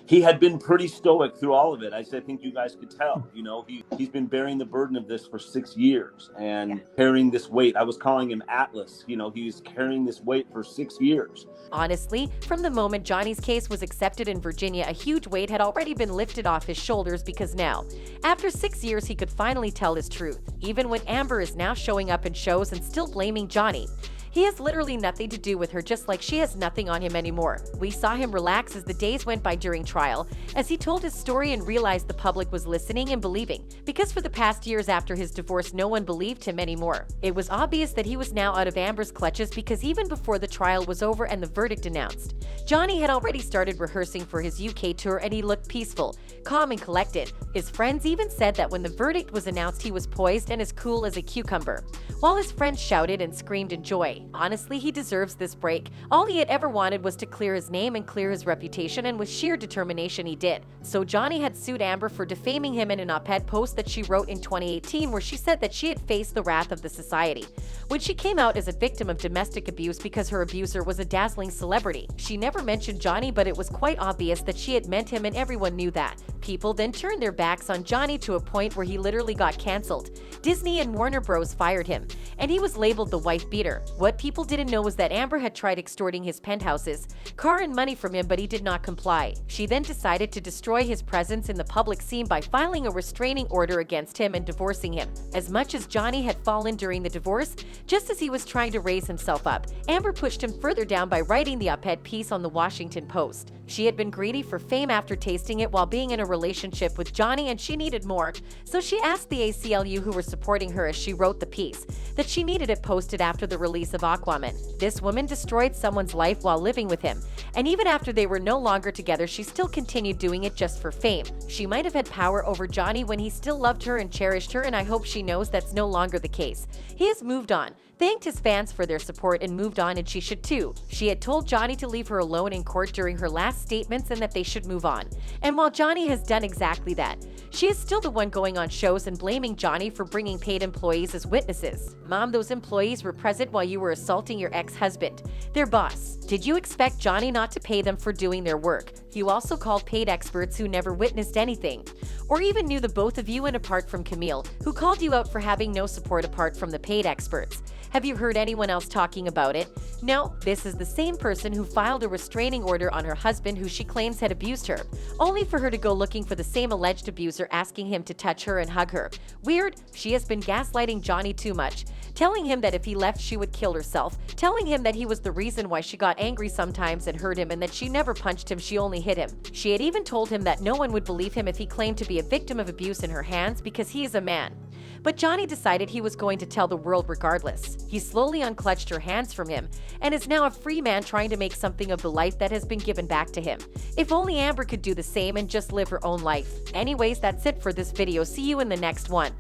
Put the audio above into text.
He had been pretty stoic through all of it. I think you guys could tell. He's been bearing the burden of this for 6 years and carrying this weight. I was calling him Atlas. He's carrying this weight for 6 years. Honestly, from the moment Johnny's case was accepted in Virginia, a huge weight had already been lifted off his shoulders because now, after 6 years, he could finally tell his truth. Even when Amber is now showing up in shows and still blaming Johnny, he has literally nothing to do with her, just like she has nothing on him anymore. We saw him relax as the days went by during trial, as he told his story and realized the public was listening and believing, because for the past years after his divorce, no one believed him anymore. It was obvious that he was now out of Amber's clutches because even before the trial was over and the verdict announced, Johnny had already started rehearsing for his UK tour and he looked peaceful, calm and collected. His friends even said that when the verdict was announced, he was poised and as cool as a cucumber, while his friends shouted and screamed in joy. Honestly, he deserves this break. All he had ever wanted was to clear his name and clear his reputation, and with sheer determination he did. So Johnny had sued Amber for defaming him in an op-ed post that she wrote in 2018, where she said that she had faced the wrath of the society when she came out as a victim of domestic abuse because her abuser was a dazzling celebrity. She never mentioned Johnny, but it was quite obvious that she had meant him and everyone knew that. People then turned their backs on Johnny to a point where he literally got cancelled. Disney and Warner Bros. Fired him, and he was labeled the wife beater. What people didn't know was that Amber had tried extorting his penthouses, car and money from him, but he did not comply. She then decided to destroy his presence in the public scene by filing a restraining order against him and divorcing him. As much as Johnny had fallen during the divorce, just as he was trying to raise himself up, Amber pushed him further down by writing the op-ed piece on the Washington Post. She had been greedy for fame after tasting it while being in a relationship with Johnny, and she needed more. So she asked the ACLU, who were supporting her as she wrote the piece, that she needed it posted after the release of Aquaman. This woman destroyed someone's life while living with him, and even after they were no longer together, she still continued doing it just for fame. She might have had power over Johnny when he still loved her and cherished her, and I hope she knows that's no longer the case. He has moved on, thanked his fans for their support, and moved on, and she should too. She had told Johnny to leave her alone in court during her last statements and that they should move on. And while Johnny has done exactly that, she is still the one going on shows and blaming Johnny for bringing paid employees as witnesses. Mom, those employees were present while you were assaulting your ex-husband, their boss. Did you expect Johnny not to pay them for doing their work? You also called paid experts who never witnessed anything, or even knew the both of you, and apart from Camille, who called you out for having no support apart from the paid experts. Have you heard anyone else talking about it? No, this is the same person who filed a restraining order on her husband, who she claims had abused her, only for her to go looking for the same alleged abuser, asking him to touch her and hug her. Weird. She has been gaslighting Johnny too much, telling him that if he left she would kill herself, telling him that he was the reason why she got angry sometimes and hurt him, and that she never punched him, she only hit him. She had even told him that no one would believe him if he claimed to be a victim of abuse in her hands because he is a man. But Johnny decided he was going to tell the world regardless. He slowly unclutched her hands from him and is now a free man trying to make something of the life that has been given back to him. If only Amber could do the same and just live her own life. Anyways, that's it for this video. See you in the next one.